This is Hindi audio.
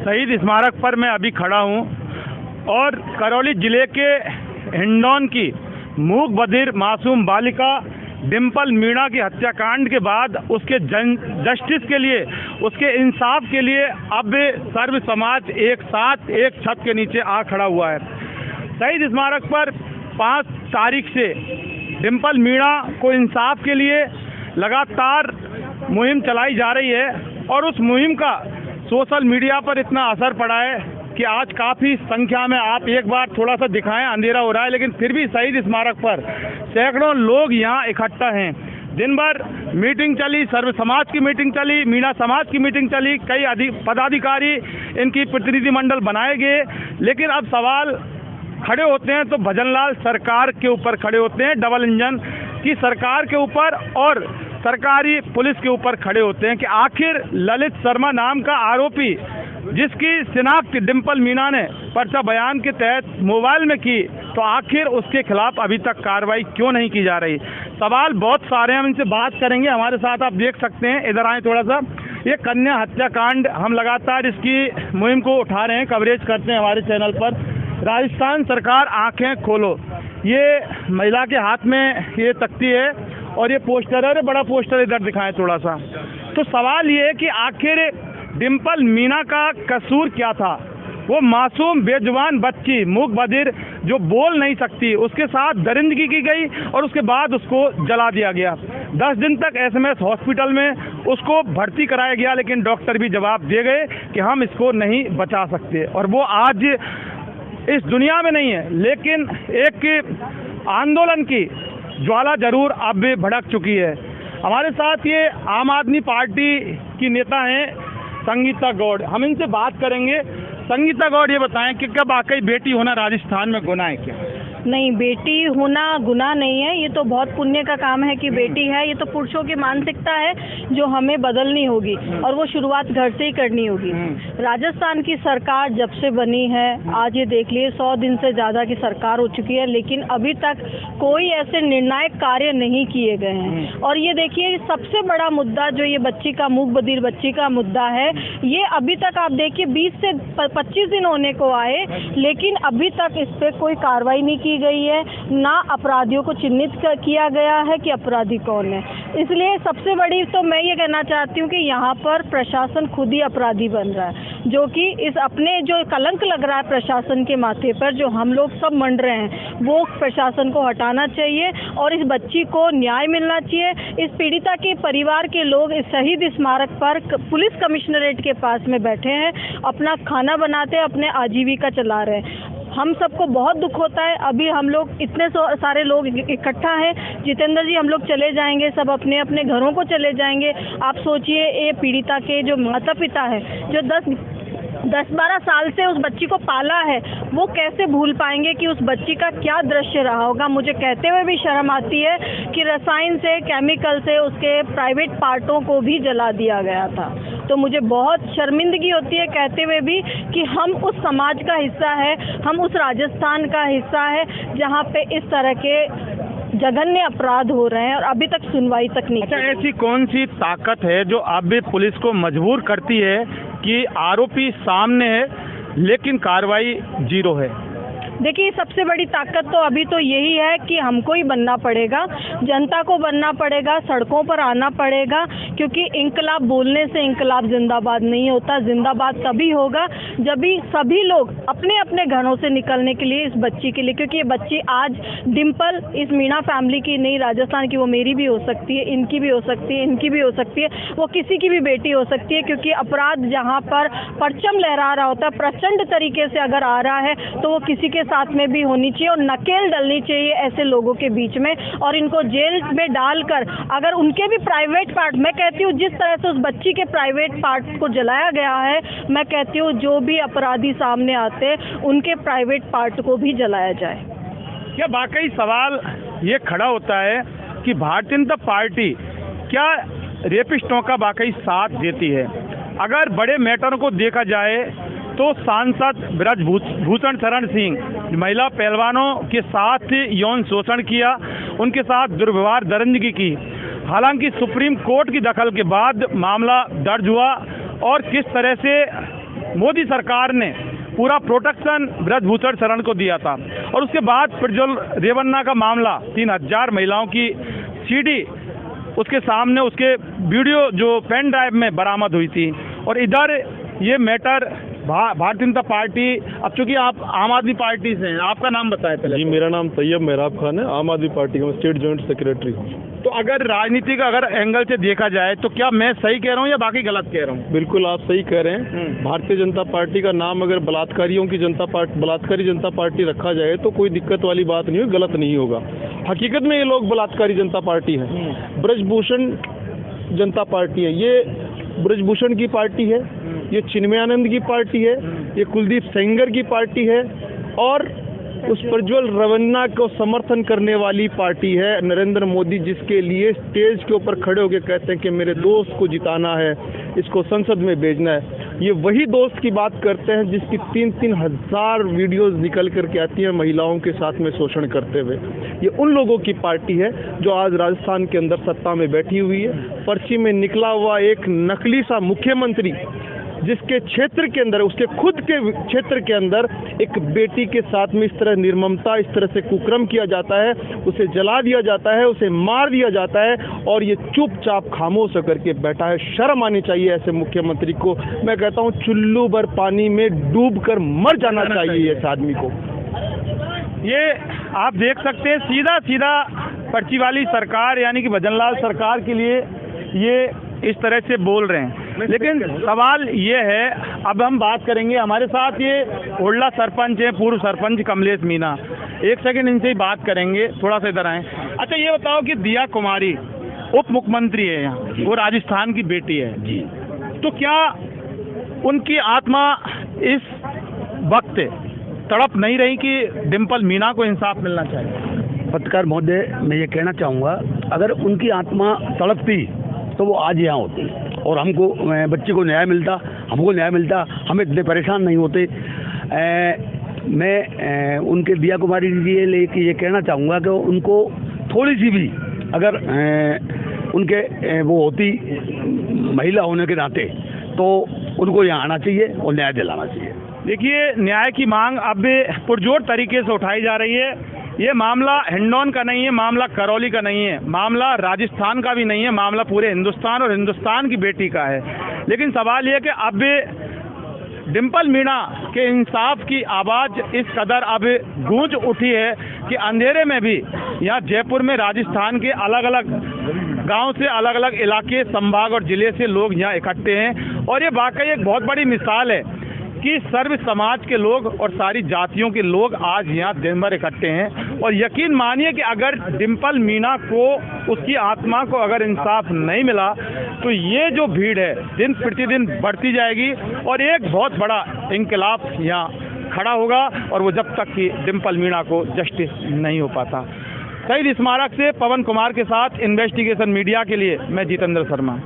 शहीद स्मारक पर मैं अभी खड़ा हूँ और करौली जिले के हिंडौन की मूक बधिर मासूम बालिका डिंपल मीणा की हत्याकांड के बाद उसके जस्टिस के लिए, उसके इंसाफ के लिए अब सर्व समाज एक साथ एक छत के नीचे आ खड़ा हुआ है। शहीद स्मारक पर 5 तारीख से डिंपल मीणा को इंसाफ के लिए लगातार मुहिम चलाई जा रही है और उस मुहिम का सोशल मीडिया पर इतना असर पड़ा है कि आज काफ़ी संख्या में, आप एक बार थोड़ा सा दिखाएं, अंधेरा हो रहा है लेकिन फिर भी शहीद स्मारक पर सैकड़ों लोग यहाँ इकट्ठा हैं। दिन भर मीटिंग चली, सर्व समाज की मीटिंग चली, मीणा समाज की मीटिंग चली, कई पदाधिकारी, इनकी प्रतिनिधिमंडल बनाए गए, लेकिन अब सवाल खड़े होते हैं तो भजनलाल सरकार के ऊपर खड़े होते हैं, डबल इंजन की सरकार के ऊपर और सरकारी पुलिस के ऊपर खड़े होते हैं कि आखिर ललित शर्मा नाम का आरोपी, जिसकी शिनाख्त डिंपल मीणा ने पर्चा बयान के तहत मोबाइल में की, तो आखिर उसके खिलाफ अभी तक कार्रवाई क्यों नहीं की जा रही। सवाल बहुत सारे हैं, हम इनसे बात करेंगे। हमारे साथ आप देख सकते हैं, इधर आए थोड़ा सा। ये कन्या हत्याकांड, हम लगातार इसकी मुहिम को उठा रहे हैं, कवरेज करते हैं हमारे चैनल पर। राजस्थान सरकार आंखें खोलो, ये महिला के हाथ में ये तख्ती है और ये पोस्टर है, बड़ा पोस्टर इधर दिखाएं थोड़ा सा। तो सवाल ये है कि आखिर डिंपल मीणा का कसूर क्या था। वो मासूम बेजुबान बच्ची, मूक बधिर, जो बोल नहीं सकती, उसके साथ दरिंदगी की गई और उसके बाद उसको जला दिया गया। 10 दिन तक एसएमएस हॉस्पिटल में उसको भर्ती कराया गया, लेकिन डॉक्टर भी जवाब दे गए कि हम इसको नहीं बचा सकते। और वो आज इस दुनिया में नहीं है, लेकिन एक आंदोलन की ज्वाला जरूर अब भी भड़क चुकी है। हमारे साथ ये आम आदमी पार्टी की नेता हैं संगीता गौड़, हम इनसे बात करेंगे। संगीता गौड़, ये बताएं कि क्या वाकई बेटी होना राजस्थान में गुनाह है क्या? नहीं, बेटी होना गुनाह नहीं है। ये तो बहुत पुण्य का काम है कि बेटी है। ये तो पुरुषों की मानसिकता है जो हमें बदलनी होगी और वो शुरुआत घर से ही करनी होगी। राजस्थान की सरकार जब से बनी है, आज ये देख लिए 100 दिन से ज़्यादा की सरकार हो चुकी है, लेकिन अभी तक कोई ऐसे निर्णायक कार्य नहीं किए गए हैं। और ये देखिए, सबसे बड़ा मुद्दा जो ये बच्ची का, मूक बधिर बच्ची का मुद्दा है, ये अभी तक आप देखिए 20 से 25 दिन होने को आए, लेकिन अभी तक इस पर कोई कार्रवाई नहीं की गई है, ना अपराधियों को चिन्हित किया गया है कि अपराधी कौन है। इसलिए सबसे बड़ी तो मैं ये कहना चाहती हूँ कि यहाँ पर प्रशासन खुद ही अपराधी बन रहा है, जो कि इस अपने जो कलंक लग रहा है प्रशासन के माथे पर, जो हम लोग सब मंड रहे हैं, वो प्रशासन को हटाना चाहिए और इस बच्ची को न्याय मिलना चाहिए। इस पीड़िता के परिवार के लोग इस शहीद स्मारक पर पुलिस कमिश्नरेट के पास में बैठे हैं, अपना खाना बनाते हैं, अपने आजीविका चला रहे हैं। हम सबको बहुत दुख होता है। अभी हम लोग इतने सारे लोग इकट्ठा हैं, जितेंद्र जी, हम लोग चले जाएंगे, सब अपने अपने घरों को चले जाएंगे। आप सोचिए, ये पीड़िता के जो माता पिता है, जो 10-12 साल से उस बच्ची को पाला है, वो कैसे भूल पाएंगे कि उस बच्ची का क्या दृश्य रहा होगा। मुझे कहते हुए भी शर्म आती है कि रसायन से, केमिकल से उसके प्राइवेट पार्टों को भी जला दिया गया था। तो मुझे बहुत शर्मिंदगी होती है कहते हुए भी कि हम उस समाज का हिस्सा है, हम उस राजस्थान का हिस्सा है जहाँ पे इस तरह के जघन्य अपराध हो रहे हैं और अभी तक सुनवाई तक नहीं। अच्छा, ऐसी कौन सी ताकत है जो अब भी पुलिस को मजबूर करती है कि आरोपी सामने है लेकिन कार्रवाई जीरो है? देखिए, सबसे बड़ी ताकत तो अभी तो यही है कि हमको ही बनना पड़ेगा, जनता को बनना पड़ेगा, सड़कों पर आना पड़ेगा, क्योंकि इंकलाब बोलने से इंकलाब जिंदाबाद नहीं होता। जिंदाबाद तभी होगा जब भी सभी लोग अपने अपने घरों से निकलने के लिए इस बच्ची के लिए, क्योंकि ये बच्ची आज डिंपल इस मीणा फैमिली की नहीं, राजस्थान की, वो मेरी भी हो सकती है, इनकी भी हो सकती है, इनकी भी हो सकती है, वो किसी की भी बेटी हो सकती है। क्योंकि अपराध जहाँ पर परचम लहरा रहा होता है, प्रचंड तरीके से अगर आ रहा है, तो वो किसी के साथ में भी होनी चाहिए और नकेल डलनी चाहिए ऐसे लोगों के बीच में, और इनको जेल में डालकर, अगर उनके भी प्राइवेट पार्ट, मैं कहती हूँ जिस तरह से उस बच्ची के प्राइवेट पार्ट को जलाया गया है, मैं कहती हूँ जो भी अपराधी सामने आते हैं उनके प्राइवेट पार्ट को भी जलाया जाए। क्या वाकई सवाल ये खड़ा होता है कि भारतीय जनता पार्टी क्या रेपिस्टों का वाकई साथ देती है? अगर बड़े मैटर को देखा जाए तो सांसद ब्रजभूषण शरण सिंह महिला पहलवानों के साथ यौन शोषण किया, उनके साथ दुर्व्यवहार, दरिंदगी की। हालांकि सुप्रीम कोर्ट की दखल के बाद मामला दर्ज हुआ और किस तरह से मोदी सरकार ने पूरा प्रोटेक्शन ब्रजभूषण शरण को दिया था, और उसके बाद प्रज्वल रेवन्ना का मामला 3000 महिलाओं की सीडी उसके सामने, उसके वीडियो जो पेन ड्राइव में बरामद हुई थी। और इधर ये मैटर भारतीय जनता पार्टी, अब चूंकि आप आम आदमी पार्टी से हैं, आपका नाम बताएं पहले। जी, मेरा नाम तैयब मेहराब खान है, आम आदमी पार्टी का स्टेट जॉइंट सेक्रेटरी। तो अगर राजनीति का अगर एंगल से देखा जाए तो क्या मैं सही कह रहा हूँ या बाकी गलत कह रहा हूँ? बिल्कुल आप सही कह रहे हैं। भारतीय जनता पार्टी का नाम अगर बलात्कारी जनता पार्टी रखा जाए तो कोई दिक्कत वाली बात नहीं होगी, गलत नहीं होगा। हकीकत में ये लोग बलात्कारी जनता पार्टी है, ब्रजभूषण जनता पार्टी है, ये ब्रजभूषण की पार्टी है, ये चिन्मयानंद की पार्टी है, ये कुलदीप सेंगर की पार्टी है, और उस प्रज्वल रेवन्ना को समर्थन करने वाली पार्टी है नरेंद्र मोदी, जिसके लिए स्टेज के ऊपर खड़े होकर कहते हैं कि मेरे दोस्त को जिताना है, इसको संसद में भेजना है। ये वही दोस्त की बात करते हैं जिसकी 3-3 हज़ार वीडियोस निकल करके आती हैं महिलाओं के साथ में शोषण करते हुए। ये उन लोगों की पार्टी है जो आज राजस्थान के अंदर सत्ता में बैठी हुई है। पर्ची में निकला हुआ एक नकली सा मुख्यमंत्री, जिसके क्षेत्र के अंदर, उसके खुद के क्षेत्र के अंदर एक बेटी के साथ में इस तरह निर्ममता, इस तरह से कुकर्म किया जाता है, उसे जला दिया जाता है, उसे मार दिया जाता है, और ये चुपचाप खामोश होकर के बैठा है। शर्म आनी चाहिए ऐसे मुख्यमंत्री को। मैं कहता हूँ चुल्लू भर पानी में डूबकर मर जाना चाहिए इस आदमी को। ये आप देख सकते हैं, सीधा सीधा पर्ची वाली सरकार यानी कि भजनलाल सरकार के लिए ये इस तरह से बोल रहे हैं। लेकिन सवाल ये है, अब हम बात करेंगे, हमारे साथ ये ओल्डा सरपंच है, पूर्व सरपंच कमलेश मीणा। एक सेकंड इनसे ही बात करेंगे, थोड़ा सा इधर आए। अच्छा ये बताओ कि दिया कुमारी उप मुख्यमंत्री है यहाँ, वो राजस्थान की बेटी है जी, तो क्या उनकी आत्मा इस वक्त तड़प नहीं रही कि डिम्पल मीणा को इंसाफ मिलना चाहिए? पत्रकार महोदय, मैं ये कहना चाहूँगा, अगर उनकी आत्मा तड़पती तो वो आज यहाँ होती और हमको, बच्चे को न्याय मिलता, हमको न्याय मिलता, हम इतने परेशान नहीं होते। मैं उनके दिया कुमारी जी लेके ये कहना चाहूँगा कि उनको थोड़ी सी भी अगर उनके वो होती महिला होने के नाते, तो उनको यहाँ आना चाहिए और न्याय दिलाना चाहिए। देखिए, न्याय की मांग अब पुरजोर तरीके से उठाई जा रही है। ये मामला हिंडौन का नहीं है, मामला करौली का नहीं है, मामला राजस्थान का भी नहीं है, मामला पूरे हिंदुस्तान और हिंदुस्तान की बेटी का है। लेकिन सवाल ये कि अब डिम्पल मीणा के इंसाफ की आवाज़ इस कदर अब गूंज उठी है कि अंधेरे में भी यहाँ जयपुर में राजस्थान के अलग अलग गांव से, अलग अलग इलाके, संभाग और ज़िले से लोग यहाँ इकट्ठे हैं। और ये वाकई एक बहुत बड़ी मिसाल है कि सर्व समाज के लोग और सारी जातियों के लोग आज यहाँ दिन भर इकट्ठे हैं। और यकीन मानिए कि अगर डिम्पल मीणा को, उसकी आत्मा को अगर इंसाफ नहीं मिला तो ये जो भीड़ है दिन प्रतिदिन बढ़ती जाएगी और एक बहुत बड़ा इंकलाब यहाँ खड़ा होगा, और वो जब तक कि डिम्पल मीणा को जस्टिस नहीं हो पाता। शहीद स्मारक से पवन कुमार के साथ इन्वेस्टिगेशन मीडिया के लिए मैं जितेंद्र शर्मा।